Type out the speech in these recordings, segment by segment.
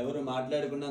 ఎవరు మాట్లాడకుండా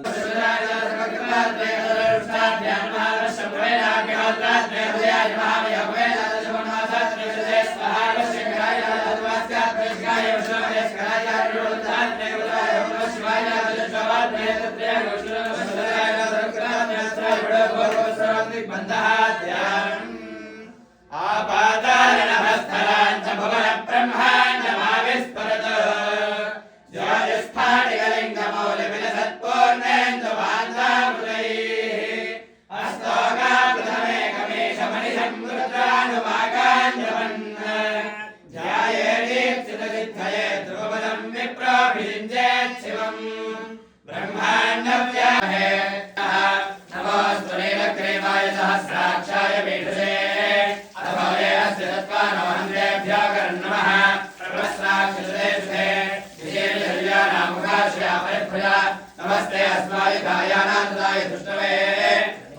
नमस्ते अस्माय कायानाथाय दुष्टवे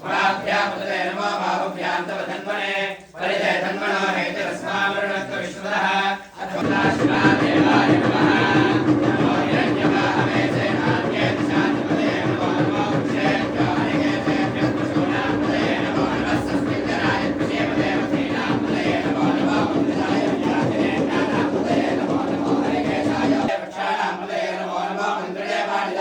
गुणाभ्यां पतये नमो बाहुभ्यां तव धन्वने परिजय धन्वनो हेते अस्मामरुणत्व विश्वतः अथवा शिवादेवाय नमः नमो हिरण्यवाहवे सेनान्ये शान्तिपतये नमो नमो क्षेभ्यो हरिकेशेभ्यो पशूनां नमो नमः सस्मिञ्जनाय कृषेपते मधीनां नमो नमो मुद्राय व्याधिनेनानां नमो नमो हरिकेशाय वक्षाणां नमो नमो मन्त्रिदेवाय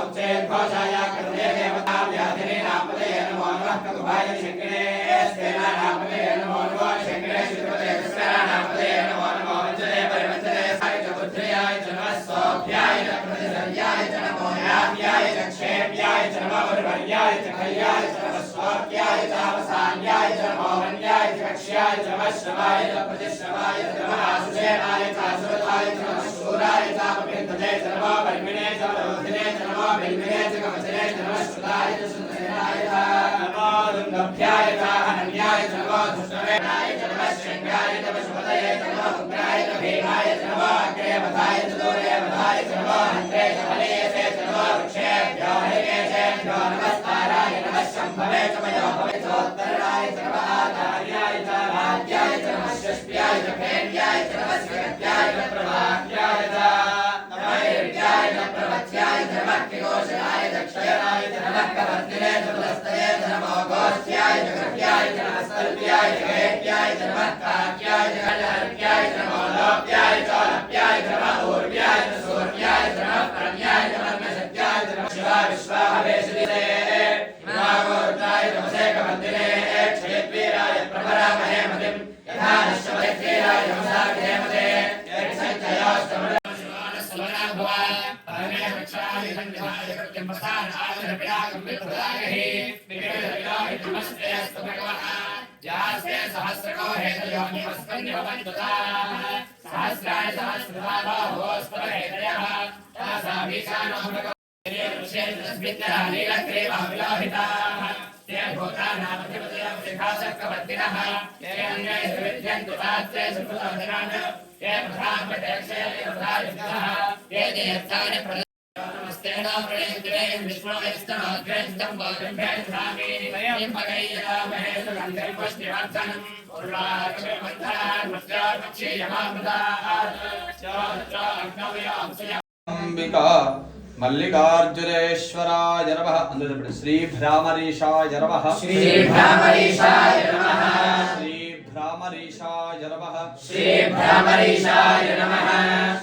उच्चेद्घोषाय कृते देवता व्याधिनीनापदये नमो नमः ककुभाय शङ्करे स्तेनानापदये नमो नमो शङ्करे श्रीपदये स्तेनानापदये नमो नमो वञ्चने परिवञ्चने साय च बुद्ध्याय च नमः सोऽभ्याय च प्रतिसर्याय च नमो याभ्याय च क्षेम्याय च नमो वर्याय च खल्याय च नमः स्वाभ्याय च अवसान्याय च नमो वन्याय च कक्ष्याय च नमः श्रवाय च प्रतिश्रवाय च नमः आशुषेनाय च आशुरताय च नमः शूराय च अपविन्दते च नमो वर्मिणे च वरोधिने च नमो बिल्मिने च कवचने च नमः श्रुताय च सुन्दराय च नमो दुर्गभ्याय च अनन्याय च नमो दुष्टवेनाय च नमः शृङ्गाय च पशुपतये च नमो उग्राय च भीमाय च नमो अग्रे वधाय च दूरे वधाय च नमो हन्त्रे च हलेशे च नमो वृक्षेभ्यो हरिकेशेभ्यो नमस्काराय नमः शम्भवे च मयोभवे चोत्तराय च नमः आचार्याय च भाग्याय च नमः षष्ट्याय च फेर्याय च नमः श्रीगत्याय च प्रभाक्याय च नमः च प्रवच्याय च नमः किघोषणाय च क्षयनाय च नमः कवर्तिने च पुलस्तये च नमो गोष्ठ्याय च कृत्याय च नमः स्तल्प्याय च गहेट्याय च नमः काक्याय च गजहर्प्याय च नमो लोप्याय च लप्याय च नमः ऊर्व्याय च सूर्याय च नमः परम्याय च ब्रह्मशक्त्याय च नमः शिवा विश्वाहवेशदिते हिमागोर्ताय तमसे कवर्तिने क्षयद्वीराय प्रभरामहे मतिं यथा नश्यमयद्वीराय नमसा विधेमते यक्षय्ययोस्तमः सहस्रको हेतयो सहस्राय सहस्रधारोस्पर हेतयः नमस्ते अंबिका मल्लिकार्जुनेश्वराय नमः अंदर श्री भ्रामरीशाय नमः श्री भ्रामरीशाय नमः श्री भ्रामरीशाय नमः श्री भ्रामरीशाय नमः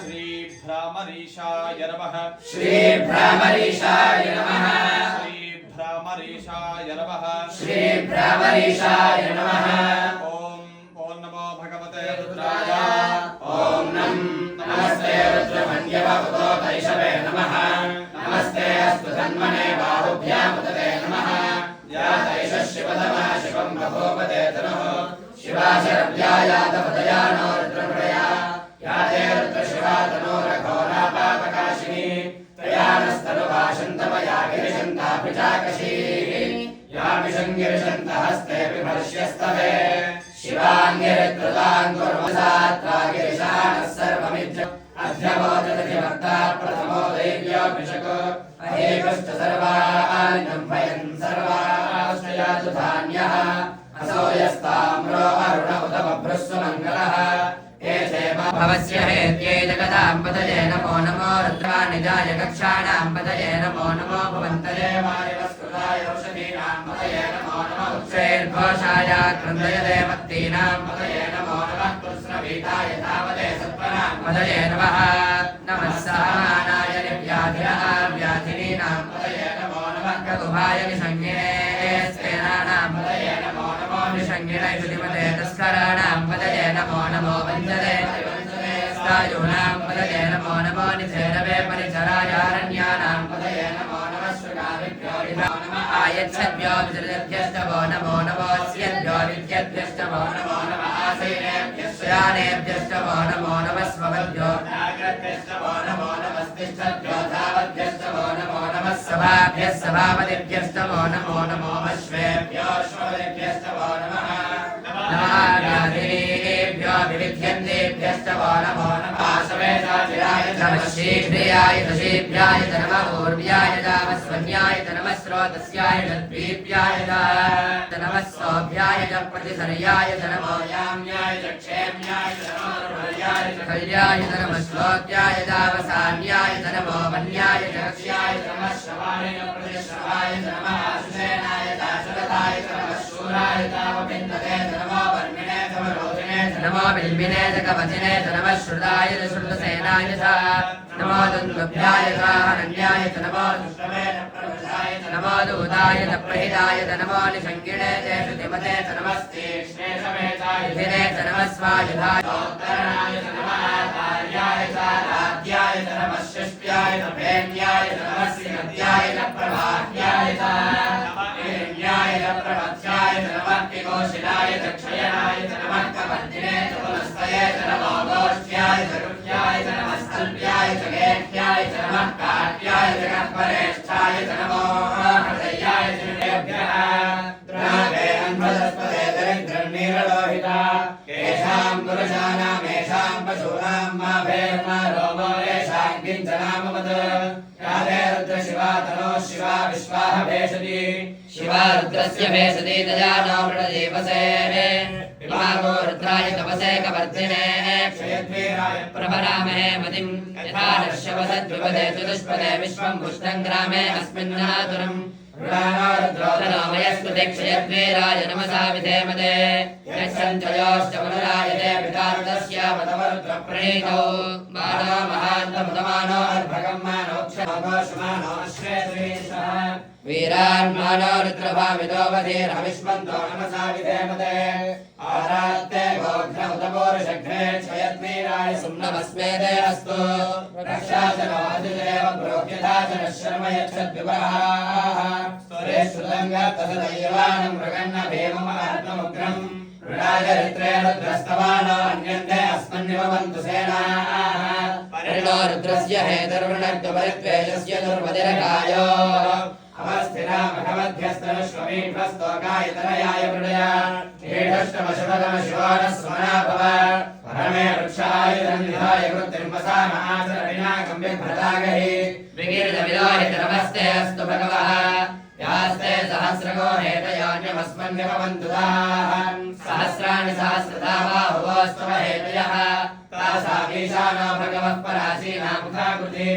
श्री भ्रामरीशाय नमः श्री भ्रामरीशाय नमः श्री भ्रामरीशाय नमः श्री भ्रामरीशाय नमः ओम नमो भगवते रुद्राय ओम नमस्ते रुद्रमन्यवतो तैषवे नमः नमस्ते अस्तु धन्वने बाहुभ्यां तते नमः या तैष शिवतमा शिवं बभूवते तनुः शिवा शरव्यायातपदया नो रुद्रमृडया या ते रुद्रशिवा तनोरघोरापापकाशिनी तया नस्तनुभाषन्तमया गिरिशन्ताभिचाकशीः या विषङ्गिरिशन्तहस्ते विभर्ष्यस्तवे शिवाङ्गिरित्रताङ्कुर्मसात्वा गिरिशानः सर्वमिज्य अध्यवोचदधिभक्ता प्रथमो दैव्योऽभिषको अहेकश्च सर्वान् नम्भयन् सर्वाश्रयातु धान्यः असो यस्ताम्रो अरुण उत बभ्रुः सुमङ्गलः ये भवस्य हेत्य कक्षाणां पतये नमो नमो रुद्रानिजाय कक्षाणां पतये नमो नमो भवन्तदेवाय वस्कृताय औषधीनां पतये नमो नमः उच्चैर्घोषाय क्रन्दय देवत्तीनां पतये नमो नमः कृष्णवीताय तावदे सत्त्वनां पतये नमः नमः सहमानाय व्याधिनः व्याधिनीनां पतये नमो नमः ककुभाय विसंज्ञिने स्तेनानां पतये नमो नमो विसंज्ञिने श्रुतिमते तस्कराणां पतये नमो नमो वञ्चते यूनां पतये नमो नमो निधेरवे परिचरायारण्यानां पतये नमो नमः श्रुगाभिभ्यो नमः आयच्छद्भ्यो विजृभ्यश्चवो नमो नमो स्यद्भ्यो विद्यद्भ्यश्चवो नमो नमः आसेनेभ्यश्चवो नमो नमः स्वभद्भ्यो नागभ्यश्चवो नमो नमस्तिष्ठद्भ्यो धावद्भ्यश्चवो नमो नमः सभाभ्यः सभापतिभ्यश्चवो नमो नमो अश्वेभ्यो अश्वपतिभ्यश्चवो नमः व्याधिनेभ्यो विविध्यन्तेभ्यश्चवो नमो नमः नमः शीघ्रियाय दशीभ्याय नमः ऊर्व्याय वस्वन्याय नमः स्रोतस्याय द्वीप्याय नमः सौभ्याय प्रतिसर्याय नमो याम्याय क्षेम्याय नमो कल्याय नमः श्लोक्याय वसान्याय नमो वन्याय जक्ष्याय नमः श्रवाय प्रतिश्रवाय नमः आशुषेनाय दाशरथाय नमः शूराय तावपिन्दते नमो वर्मिणे तमरोधिने नमो बिल्बिने जगवचिने नमः श्रुताय श्रुतसेनाय नमो दुन्दुभ्याय हरण्याय नमो दुष्टवे नमो दूताय प्रहिताय नमो निषङ्गिणे श्रुतिमते नमस्तीक्ष्णे समेताय नमः स्वायुधाय उत्तरणाय नमः आचार्याय राध्याय नमः शिष्याय भेन्याय नमः सिंहद्याय प्रभाह्याय न्याय प्रमथ्याय नमः किकोशिलाय क्षयनाय नमः कवर्धिने पुनस्तये नमो गोष्ठ्याय गुह्याय नमः स्तल्भ्याय गेह्याय नमः काट्याय जगत्परेष्ठाय नमो हृदयाय जनेभ्यः द्रावे अन्वदस्पदे दरिद्रन्नीरलोहिता येषां पुरुषाणामेषां पशूनां मा भेर्मा रोमो येषां किञ्चनामवद काले रुद्रशिवा तनो शिवा विश्वाः भेषति शिवा रुद्रस्य भेषति दयानो मृडदेवसे विभागो रुद्राय तपसे कवर्धिने क्षयद्वीराय प्रभरामहे मतिं यथा नश्यवसद्विपदे चतुष्पदे विश्वं पुष्टं ग्रामे अस्मिन्नातुरम् रुद्रोधनोमयस्तुते क्षयद्वीराय नमसा विधेमते यच्छन्तयोश्चमनुरायते पितारुदस्य वदवरुद्रप्रणीतौ मानो महान्तमुदमानो अर्भगं मानोक्षमानो अश्वेश्वरीशः वीरान्मानो रुद्रभामितो वधीरविष्मन्तो नमसा विधेमते आरात्ते गोघ्नमुदपोरुषघ्ने क्षयद्वीराय सुम्नमस्मेते अस्तु रक्षाचनोऽधिदेव प्रोक्यधाचन शर्म यच्छद्विवरः स्तोरे श्रुतङ्गतसदैवानं मृगन्न भीममहत्तमुग्रम् रुडाचरित्रे रुद्रस्तवानो अन्यन्ते अस्मन्निवन्तु सेनाः परिणो रुद्रस्य हेतुर्वृणक्तपरित्वेषस्य दुर्वदिरकायो अवस्थिरा भगवद्भ्यस्तनश्वमीभ्यस्तोकायतनयाय मृडया ीढष्टमशुभगमशिवानस्वनाभव परमे वृक्षाय धन्विधाय कृतिर्मसामाचरणिनाकं विभ्रदागहि विकीर्तविलोहित नमस्ते अस्तु भगवः यास्ते सहस्रगो हेतयोन्यमस्मन्निभवन्तु ताः सहस्राणि सहस्रधा बाहुवोऽस्तव हेतयः तासामीशानो भगवः परासीना मुखाकृति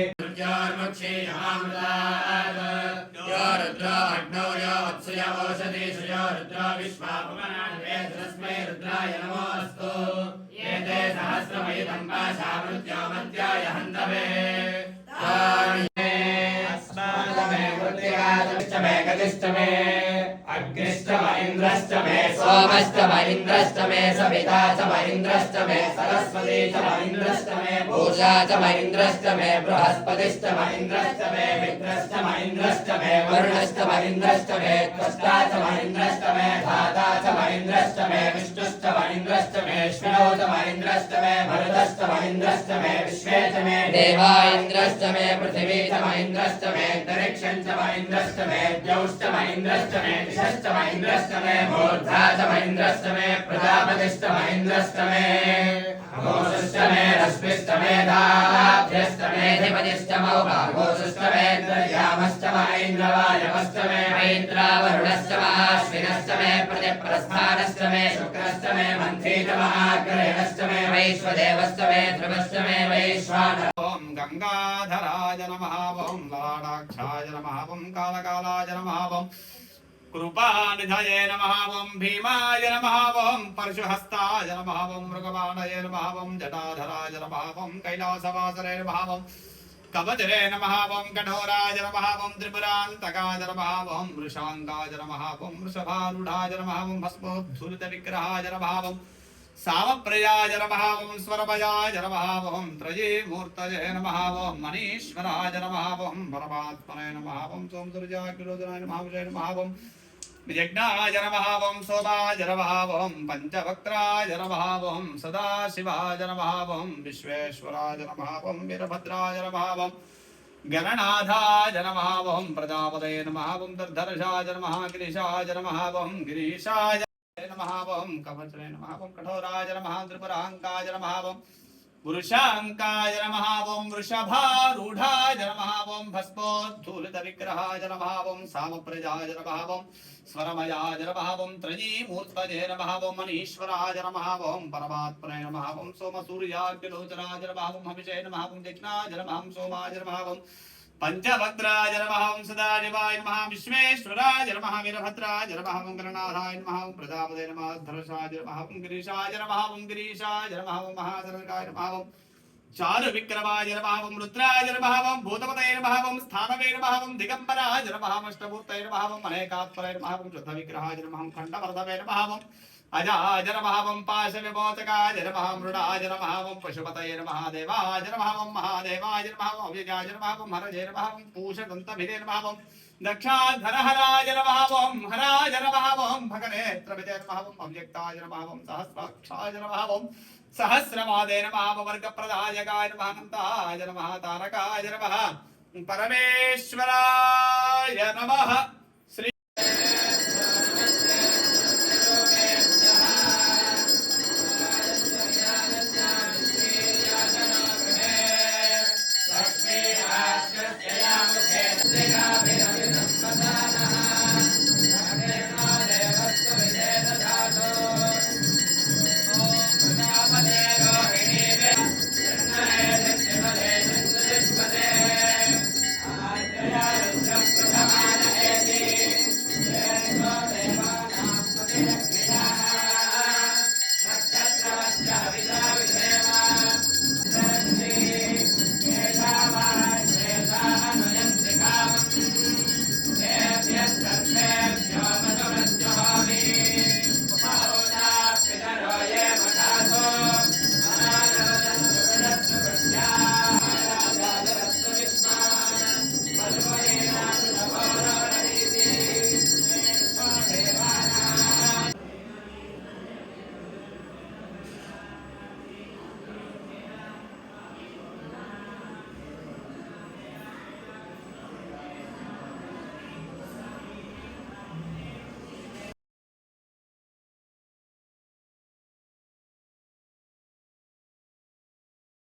यो रुद्रो अग्नौ यो वत्सय ओषधीषु यो रुद्रो विश्वापमनान्वेतस्मै रुद्राय नमोऽस्तु एते सहस्रमयुतं पाशामृत्यो मध्याय हन्तवे अस्माकमे मृत्तिकाश्च मे गतिश्च मे अग्निश्च म इन्द्रश्च मे सोमश्च म इन्द्रश्च मे सविता च म इन्द्रश्च मे सरस्वती च म इन्द्रश्च मे पूजा च म इन्द्रश्च मे बृहस्पतिश्च म इन्द्रश्च मे मित्रश्च म इन्द्रश्च मे वरुणश्च म इन्द्रश्च मे त्वष्टा च म इन्द्रश्च मे धाता च म इन्द्रश्च मे विष्णुश्च म इन्द्रश्च मे श्विनो च म इन्द्रश्च मे भरतश्च म इन्द्रश्च मे विश्वे च मे देवा इन्द्रश्च मे पृथिवी च म इन्द्रश्च मे अन्तरिक्षं च म इन्द्रश्च मे द्यौश्च म इन्द्रश्च मे दिशश्च म इन्द्रश्च मे मूर्धा च महेन्द्रश्च मे प्रजापतिश्च महेन्द्रश्च मे घोषश्च मे रश्मिश्च मे दाभ्यश्च मेऽधिपतिश्च मौभागोषश्च मे द्रव्यामश्च महेन्द्रवायवश्च मे मैत्रावरुणश्च महाश्विनश्च मे प्रतिप्रस्थानश्च मे शुक्रश्च मे मन्त्री च महाग्रहेणश्च मे वैश्वदेवश्च मे ध्रुवश्च मे वैश्वानरः ओम गंगाधराय नमः ओम ललाटाक्षाय नमः ओम कालकालाय नमः ओम कृपानिधये नमः ओम भीमाय नमः ओम परशुहस्ताय नमः ओम मृगवाणय नमः ओम जटाधराय नमः ओम कैलासवासरे नमः ओम कवचरे नमः ओम कठोराय नमः ओम त्रिपुरान्तकाय नमः ओम वृषांगाय नमः ओम वृषभारूढाय नमः ओम भस्मोद्धूलितविग्रहाय नमः ओम सामप्रियाय नमः ओम स्वरमयाय नमः ओम त्रयीमूर्तये नमः ओम मनीश्वराय नमः ओम परमात्मने नमः ओम सोमसुरजाकिलोचनाय नमः विजय नमः ओम विजज्ञाय नमः ओम सोमाय नमः ओम पंचवक्त्राय नमः ओम सदाशिवाय नमः ओम विश्वेश्वराय नमः ओम वीरभद्राय नमः ओम गणनाथाय नमः ओम प्रजापतये नमः ओम दर्धर्षाय नमः गिरीशाय नमः ओम गिरीशाय नमः ओम कवचरे नमः ओम कठोराय नमः त्रिपुरांकाय नमः ओम वृषांकाय नमः ओम वृषभारूढाय नमः ओम भस्मोद्धूलितविग्रहाय नमः ओम सामप्रजाय नमः ओम स्वरमयाय नमः ओम त्रयीमूर्तये नमः ओम मनीश्वराय नमः ओम परमात्मने नमः ओम सोमसूर्याग्निलोचनाय नमः ओम हविषे नमः ओम यज्ञाय नमः ओम सोमाय नमः ओम पंचभद्राय नमः ओम सदाशिवाय नमः विश्वेश्वराय नमः वीरभद्राय नमः ओम गणनाथाय नमः ओम प्रजापतये नमः धर्षाय नमः ओम गिरीशाय नमः ओम गिरीशाय नमः ओम महासर्गाय नमः ओम चारुविक्रमाय नमः ओम रुद्राय नमः ओम भूतपतये नमः ओम स्थानवे नमः ओम दिगंबराय नमः ओम अष्टभूतये नमः ओम अनेकात्मने नमः ओम शुद्धविग्रहाय नमः ओम खण्डवर्धवे नमः ओम अजाय नमः ओम पाशविमोचकाय नमः ओम मृडाय नमः ओम पशुपतये नमः देवाय नमः ओम महादेवाय नमः ओम अव्ययाय नमः ओम हरये नमः ओम पूषदन्तभिदे नमः ओम दक्षाधरहराय नमः ओम हराय नमः ओम भगनेत्रभिदे नमः ओम अव्यक्ताय नमः ओम सहस्राक्षाय नमः ओम सहस्रमादे नमः ओम वर्गप्रदायकाय नमः अनन्ताय नमः तारकाय नमः परमेश्वराय नमः।